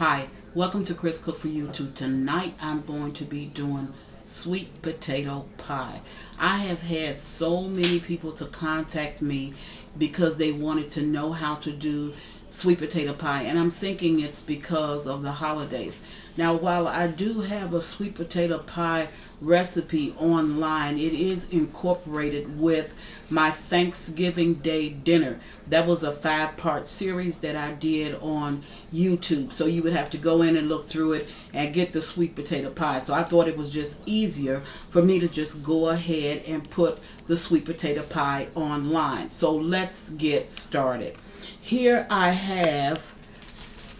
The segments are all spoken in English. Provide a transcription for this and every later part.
Hi, welcome to Chris Cook for YouTube. Tonight I'm going to be doing sweet potato pie. I have had so many people to contact me because they wanted to know how to do sweet potato pie, and I'm thinking it's because of the holidays. Now, while I do have a sweet potato pie recipe online, it is incorporated with my Thanksgiving Day dinner. That was a 5-part series that I did on YouTube. So you would have to go in and look through it and get the sweet potato pie. So I thought it was just easier for me to just go ahead and put the sweet potato pie online. So let's get started. Here I have,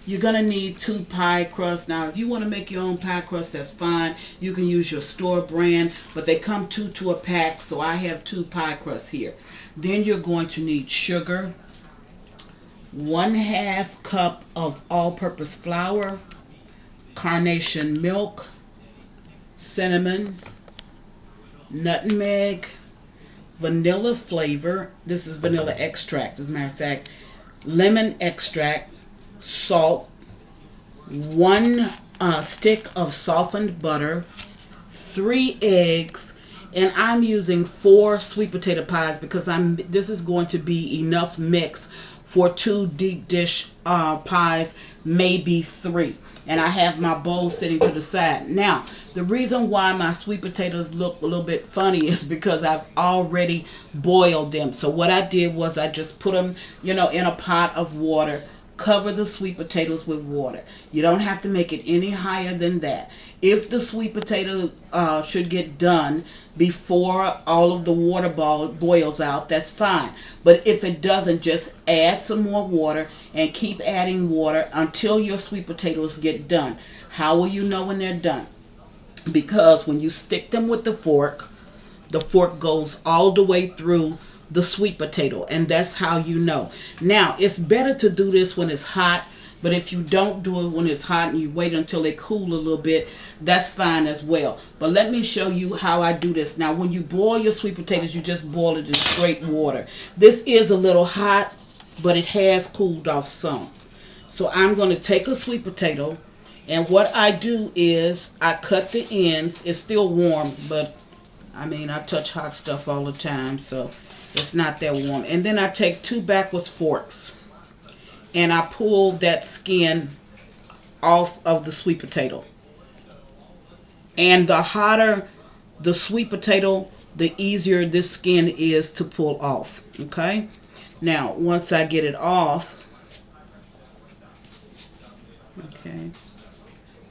you're going to need 2 pie crusts. Now, if you want to make your own pie crust, that's fine. You can use your store brand, but they come 2 to a pack, so I have 2 pie crusts here. Then you're going to need sugar, 1/2 cup of all-purpose flour, Carnation milk, cinnamon, nutmeg, vanilla flavor. This is vanilla extract, as a matter of fact. Lemon extract, salt, 1 stick of softened butter, 3 eggs, and I'm using 4 sweet potato pies because this is going to be enough mix for 2 deep dish pies, maybe 3. And I have my bowl sitting to the side. Now, the reason why my sweet potatoes look a little bit funny is because I've already boiled them. So what I did was I just put them, in a pot of water. Cover the sweet potatoes with water. You don't have to make it any higher than that. If the sweet potato should get done before all of the water boils out, that's fine. But if it doesn't, just add some more water and keep adding water until your sweet potatoes get done. How will you know when they're done? Because when you stick them with the fork goes all the way through the sweet potato, and that's how you know. Now, it's better to do this when it's hot, but if you don't do it when it's hot and you wait until they cool a little bit, that's fine as well. But let me show you how I do this. Now, when you boil your sweet potatoes, you just boil it in straight water. This is a little hot, but it has cooled off some. So I'm going to take a sweet potato, and what I do is I cut the ends. It's still warm, but I touch hot stuff all the time, so it's not that warm. And then I take 2 backwards forks and I pull that skin off of the sweet potato. And the hotter the sweet potato, the easier this skin is to pull off. Okay? Now, once I get it off, okay,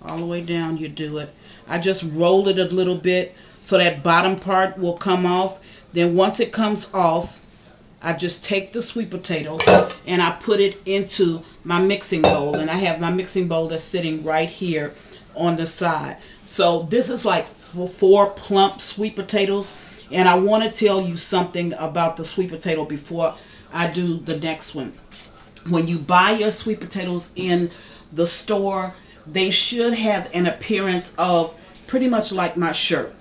all the way down you do it. I just roll it a little bit so that bottom part will come off. Then once it comes off, I just take the sweet potato and I put it into my mixing bowl. And I have my mixing bowl that's sitting right here on the side. So this is like 4 plump sweet potatoes. And I want to tell you something about the sweet potato before I do the next one. When you buy your sweet potatoes in the store, they should have an appearance of pretty much like my shirt.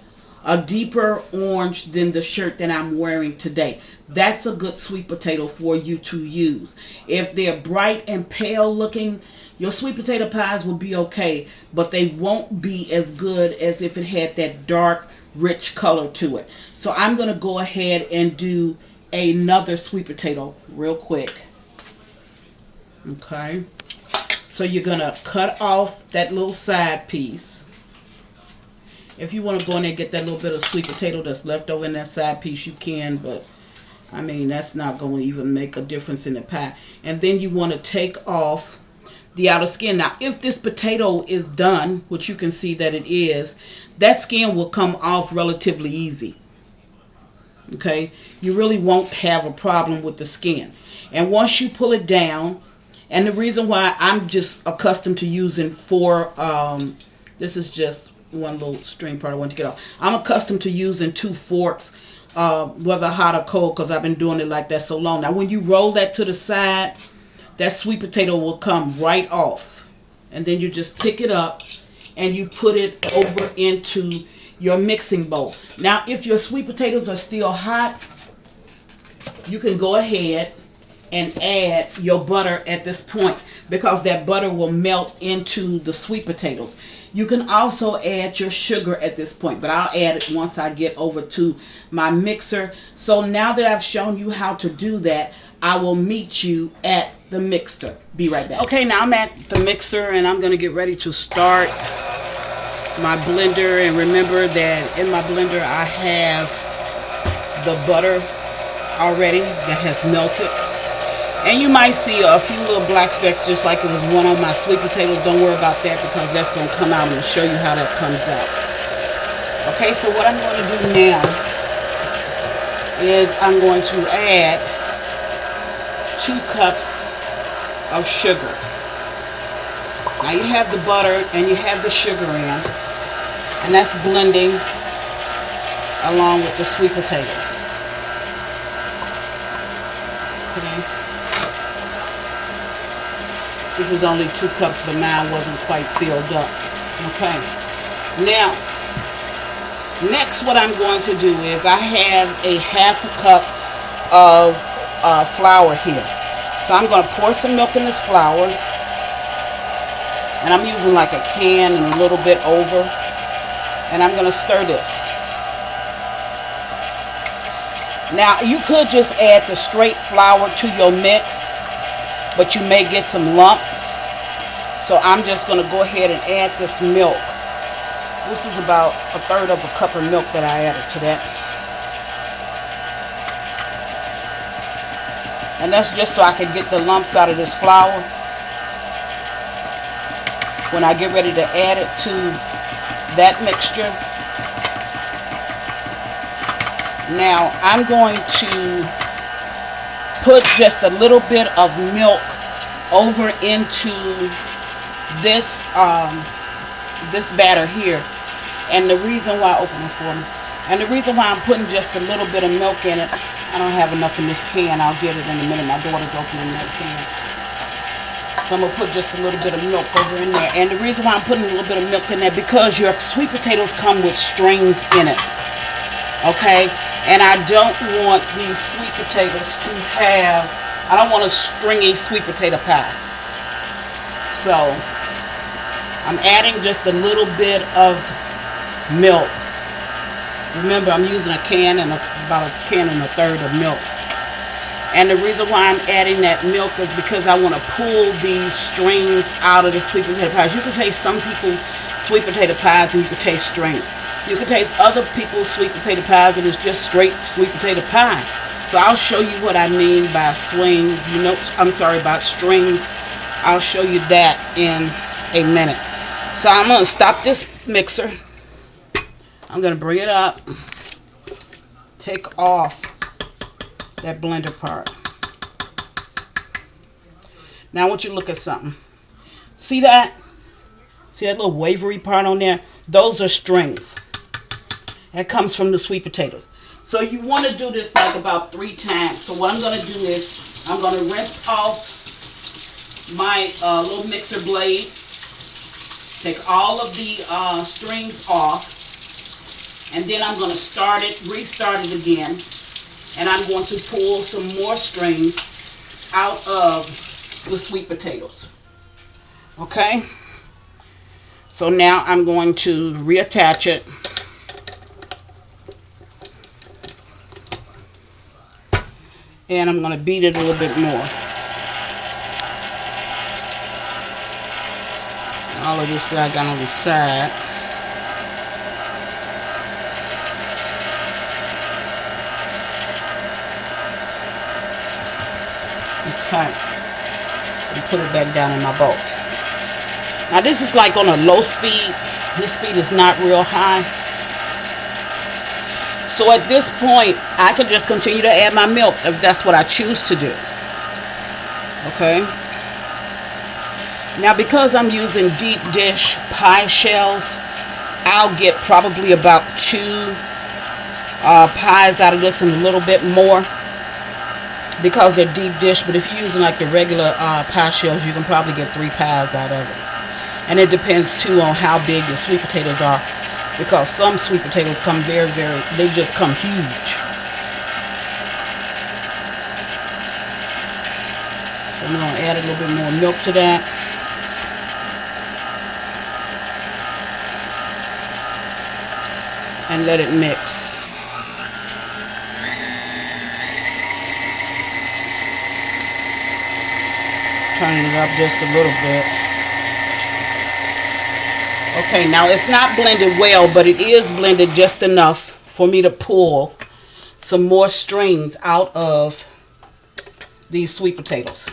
A deeper orange than the shirt that I'm wearing today. That's a good sweet potato for you to use. If they're bright and pale looking, your sweet potato pies will be okay, but they won't be as good as if it had that dark, rich color to it. So I'm going to go ahead and do another sweet potato real quick. Okay. So you're going to cut off that little side piece. If you want to go in there and get that little bit of sweet potato that's left over in that side piece, you can, but that's not going to even make a difference in the pie. And then you want to take off the outer skin. Now, if this potato is done, which you can see that it is, that skin will come off relatively easy. Okay? You really won't have a problem with the skin. And once you pull it down, and the reason why I'm just accustomed to using 4, this is just one little string part I want to get off. I'm accustomed to using 2 forks, whether hot or cold, because I've been doing it like that so long. Now, when you roll that to the side, that sweet potato will come right off. And then you just pick it up and you put it over into your mixing bowl. Now, if your sweet potatoes are still hot, you can go ahead and add your butter at this point. because that butter will melt into the sweet potatoes. You can also add your sugar at this point, but I'll add it once I get over to my mixer. So now that I've shown you how to do that, I will meet you at the mixer. Be right back. Okay, now I'm at the mixer and I'm going to get ready to start my blender. And remember that in my blender I have the butter already that has melted. And you might see a few little black specks just like it was one on my sweet potatoes. Don't worry about that because that's going to come out and show you how that comes out. Okay, so what I'm going to do now is I'm going to add 2 cups of sugar. Now you have the butter and you have the sugar in, and that's blending along with the sweet potatoes. Okay. This is only 2 cups, but mine wasn't quite filled up. Okay. Now, next what I'm going to do is I have a 1/2 cup of flour here. So I'm going to pour some milk in this flour. And I'm using like a can and a little bit over. And I'm going to stir this. Now, you could just add the straight flour to your mix, but you may get some lumps. So I'm just going to go ahead and add this milk. This is about 1/3 of a cup of milk that I added to that. And that's just so I can get the lumps out of this flour when I get ready to add it to that mixture. Now I'm going to put just a little bit of milk over into this this batter here. And the reason why, open it for me. And the reason why I'm putting just a little bit of milk in it, I don't have enough in this can. I'll get it in a minute. My daughter's opening that can. So I'm going to put just a little bit of milk over in there. And the reason why I'm putting a little bit of milk in there, because your sweet potatoes come with strings in it. Okay? And I don't want these sweet potatoes to have, I don't want a stringy sweet potato pie. So I'm adding just a little bit of milk. Remember, I'm using a can and about 1.25 cans of milk. And the reason why I'm adding that milk is because I want to pull these strings out of the sweet potato pies. You can taste some people's sweet potato pies and you can taste strings. You can taste other people's sweet potato pies and it's just straight sweet potato pie. So I'll show you what I mean by swings. By strings. I'll show you that in a minute. So I'm going to stop this mixer. I'm going to bring it up. Take off that blender part. Now I want you to look at something. See that? See that little wavery part on there? Those are strings. That comes from the sweet potatoes. So you want to do this like about 3 times. So what I'm going to do is I'm going to rinse off my little mixer blade. Take all of the strings off. And then I'm going to restart it again. And I'm going to pull some more strings out of the sweet potatoes. Okay? So now I'm going to reattach it. And I'm going to beat it a little bit more. All of this that I got on the side. Okay. And put it back down in my bowl. Now this is like on a low speed. This speed is not real high. So at this point, I can just continue to add my milk if that's what I choose to do. Okay. Now because I'm using deep dish pie shells, I'll get probably about 2 pies out of this and a little bit more because they're deep dish. But if you're using like the regular pie shells, you can probably get 3 pies out of it. And it depends too on how big the sweet potatoes are, because some sweet potatoes come they just come huge. So I'm going to add a little bit more milk to that. And let it mix. Turning it up just a little bit. Okay, now it's not blended well, but it is blended just enough for me to pull some more strings out of these sweet potatoes.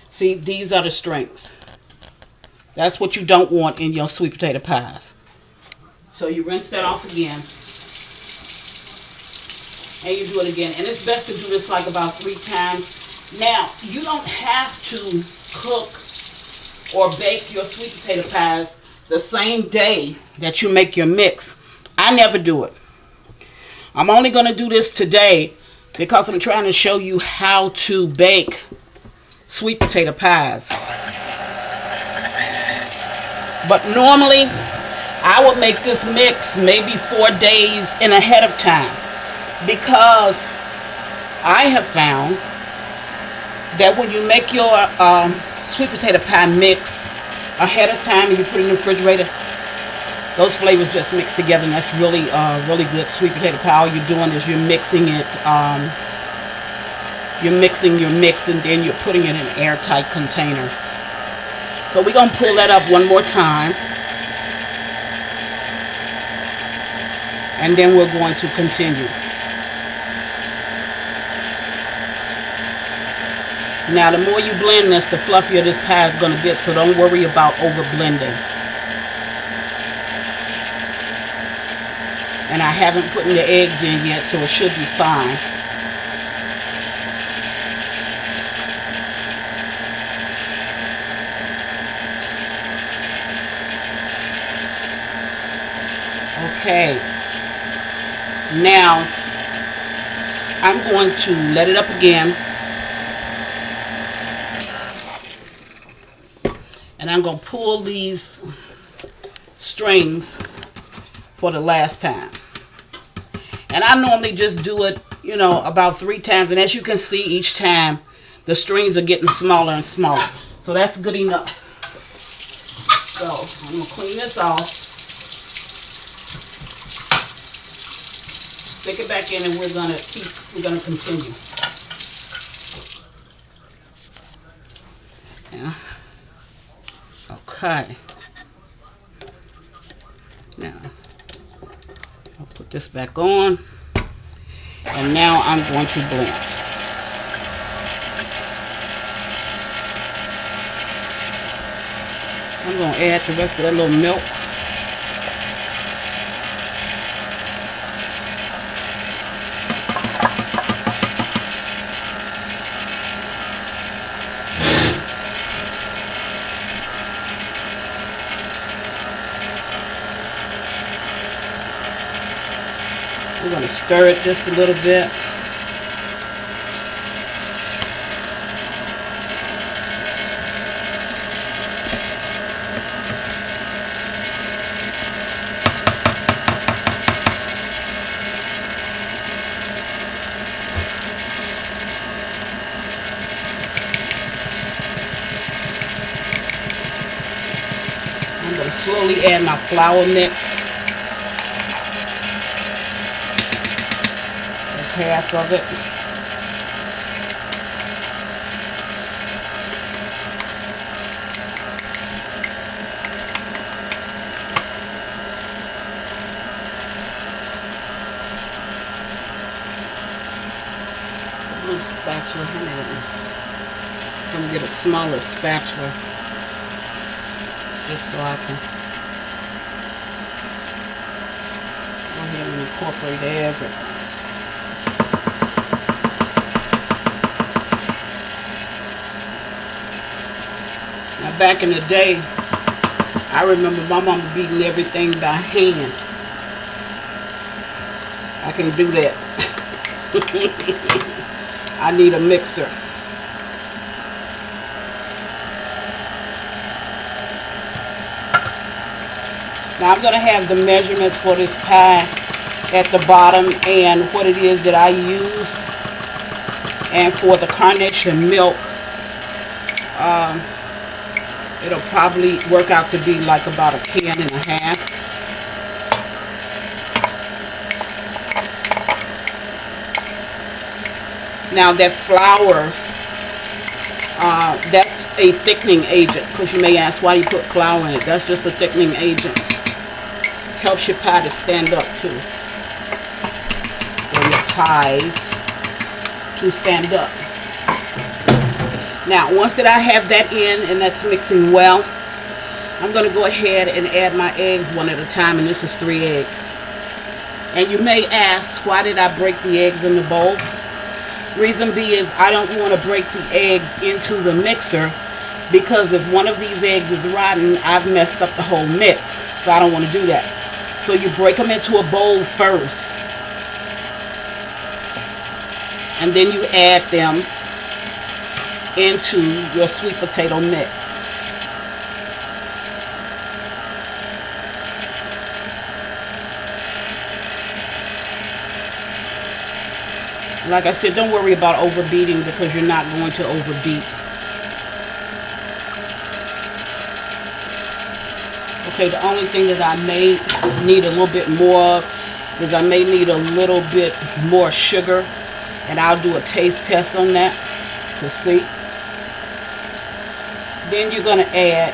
See, these are the strings. That's what you don't want in your sweet potato pies. So you rinse that off again. And you do it again. And it's best to do this like about 3 times. Now, you don't have to cook or bake your sweet potato pies the same day that you make your mix. I never do it. I'm only going to do this today because I'm trying to show you how to bake sweet potato pies. But normally, I would make this mix maybe 4 days in ahead of time. Because I have found that when you make your sweet potato pie mix ahead of time and you put it in the refrigerator, those flavors just mix together, and that's really really good sweet potato pie. All you're doing is you're mixing it, you're mixing your mix, and then you're putting it in an airtight container. So we're going to pull that up one more time, and then we're going to continue. Now, the more you blend this, the fluffier this pie is going to get, so don't worry about over blending. And I haven't put the eggs in yet, so it should be fine. Okay. Now, I'm going to let it up again. And I'm going to pull these strings for the last time. And I normally just do it, you know, about 3 times. And as you can see, each time the strings are getting smaller and smaller. So that's good enough. So I'm going to clean this off. Stick it back in, and we're going to continue. Yeah. Okay. Now, I'll put this back on. And now I'm going to blend. I'm going to add the rest of that little milk. We're going to stir it just a little bit. I'm going to slowly add my flour mix. Half of it. A little spatula. I'm going to get a smaller spatula just so I can go ahead and incorporate everything. Now, back in the day, I remember my mama beating everything by hand. I can do that. I need a mixer. Now, I'm going to have the measurements for this pie at the bottom and what it is that I used. And for the Carnation milk, it'll probably work out to be like about a can and a half. Now that flour, that's a thickening agent, because you may ask, why do you put flour in it? That's just a thickening agent. Helps your pie to stand up too. Or your pies to stand up. Now, once that I have that in and that's mixing well, I'm going to go ahead and add my eggs one at a time, and this is 3 eggs. And you may ask, why did I break the eggs in the bowl? Reason B is I don't want to break the eggs into the mixer, because if one of these eggs is rotten, I've messed up the whole mix. So I don't want to do that. So you break them into a bowl first, and then you add them into your sweet potato mix. Like I said, don't worry about overbeating, because you're not going to overbeat. Okay, the only thing that I may need a little bit more of is I may need a little bit more sugar, and I'll do a taste test on that to see. Then you're going to add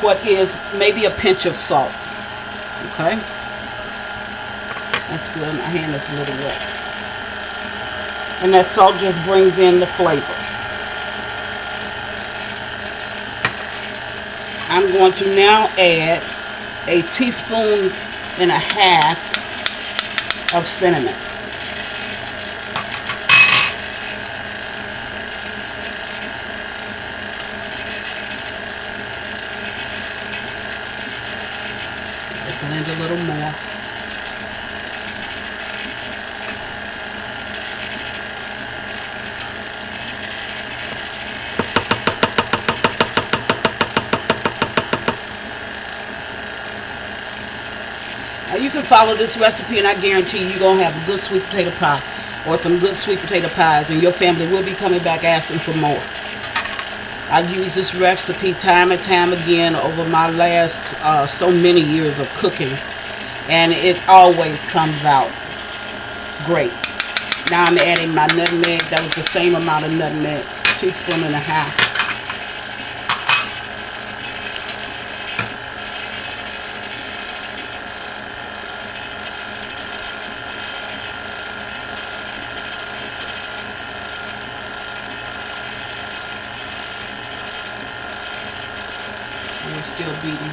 what is maybe a pinch of salt. Okay? That's good. My hand is a little wet. And that salt just brings in the flavor. I'm going to now add a teaspoon and a half of cinnamon. Blend a little more. Now you can follow this recipe, and I guarantee you're going to have a good sweet potato pie, or some good sweet potato pies, and your family will be coming back asking for more. I've used this recipe time and time again over my last so many years of cooking, and it always comes out great. Now I'm adding my nutmeg. That was the same amount of nutmeg, a teaspoon and a half. We're still beating.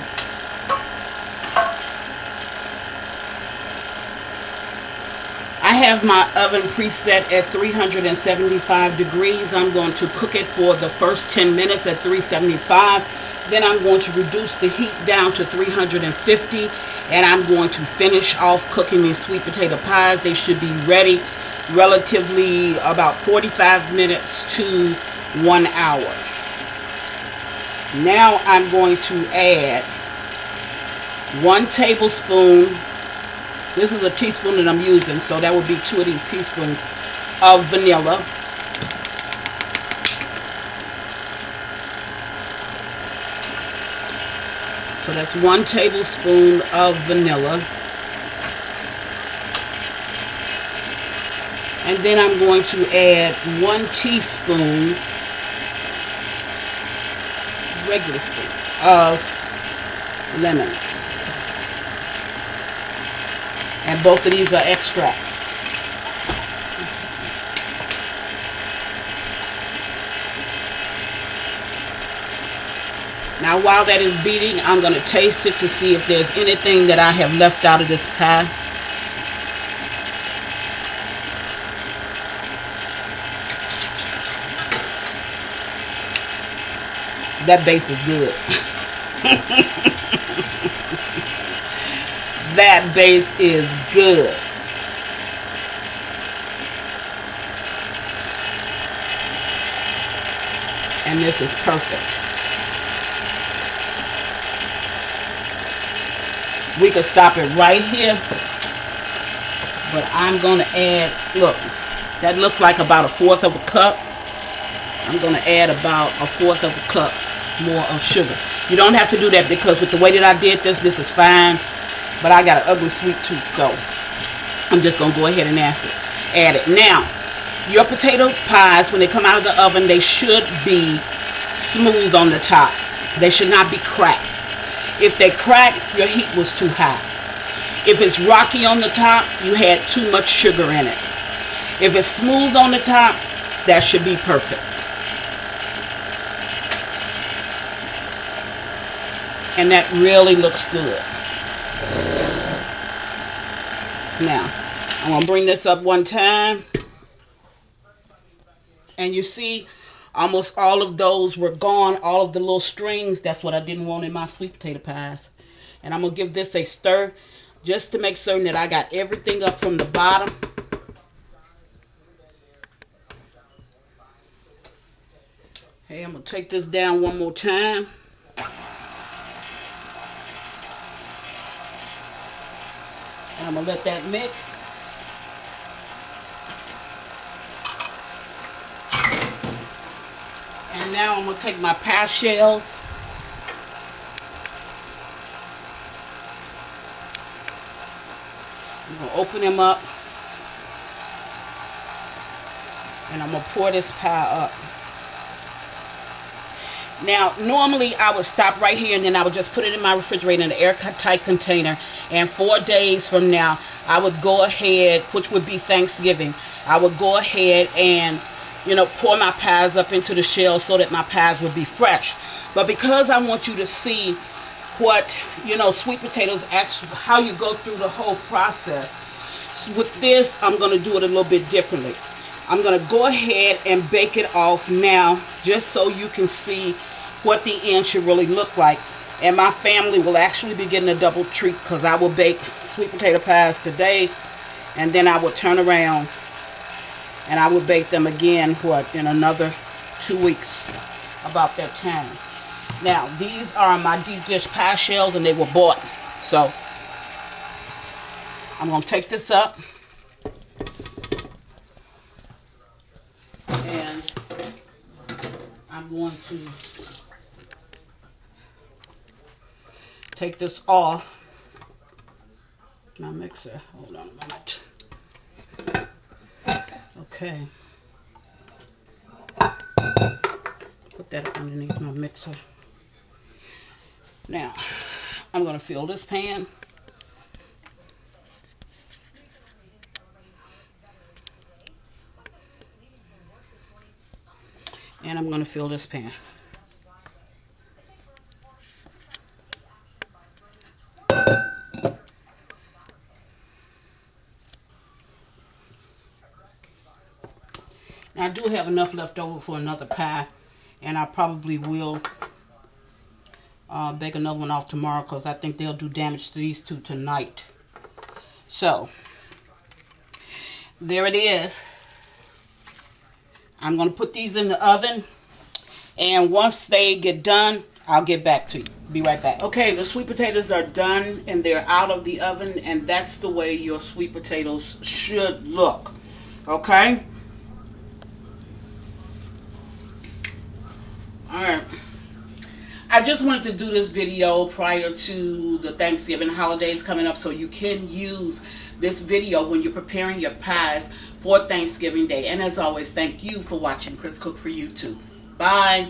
I have my oven preset at 375 degrees. I'm going to cook it for the first 10 minutes at 375. Then I'm going to reduce the heat down to 350, and I'm going to finish off cooking these sweet potato pies. They should be ready relatively about 45 minutes to 1 hour. Now I'm going to add 1 tablespoon. This is a teaspoon that I'm using, so that would be 2 of these teaspoons of vanilla. So that's 1 tablespoon of vanilla. And then I'm going to add 1 teaspoon, regular spoon, of lemon. And both of these are extracts. Now while that is beating, I'm going to taste it to see if there's anything that I have left out of this pie. That base is good. That base is good. And this is perfect. We could stop it right here, but I'm going to add, look, That looks like about 1/4 of a cup. I'm going to add about 1/4 of a cup more of sugar. You don't have to do that because with the way that I did this is fine. But I got an ugly sweet tooth, so I'm just going to go ahead and add it. Now, your potato pies, when they come out of the oven, they should be smooth on the top. They should not be cracked. If they crack, your heat was too high. If it's rocky on the top, you had too much sugar in it. If it's smooth on the top, that should be perfect. And that really looks good. Now, I'm going to bring this up one time. And you see, almost all of those were gone. All of the little strings, that's what I didn't want in my sweet potato pies. And I'm going to give this a stir just to make certain that I got everything up from the bottom. Hey, I'm going to take this down one more time. And I'm going to let that mix. And now I'm going to take my pie shells. I'm going to open them up. And I'm going to pour this pie up. Now, normally I would stop right here and then I would just put it in my refrigerator in an airtight container. And 4 days from now, I would go ahead, which would be Thanksgiving, I would go ahead and, you know, pour my pies up into the shell so that my pies would be fresh. But because I want you to see what, you know, sweet potatoes actually, how you go through the whole process, with this, I'm going to do it a little bit differently. I'm going to go ahead and bake it off now just so you can see what the end should really look like. And my family will actually be getting a double treat because I will bake sweet potato pies today and then I will turn around and I will bake them again, in another 2 weeks, about that time. Now, these are my deep dish pie shells and they were bought. So, I'm going to take this up. And I'm going to take this off my mixer. Hold on a moment. Okay. Put that underneath my mixer. Now, I'm going to fill this pan. And I'm going to fill this pan. Now I do have enough left over for another pie. And I probably will bake another one off tomorrow because I think they'll do damage to these two tonight. So, there it is. I'm going to put these in the oven, and once they get done, I'll get back to you. Be right back. Okay, the sweet potatoes are done, and they're out of the oven, and that's the way your sweet potatoes should look. Okay? Alright. I just wanted to do this video prior to the Thanksgiving holidays coming up so you can use this video when you're preparing your pies for Thanksgiving Day. And as always, thank you for watching Chris Cook for YouTube. Bye.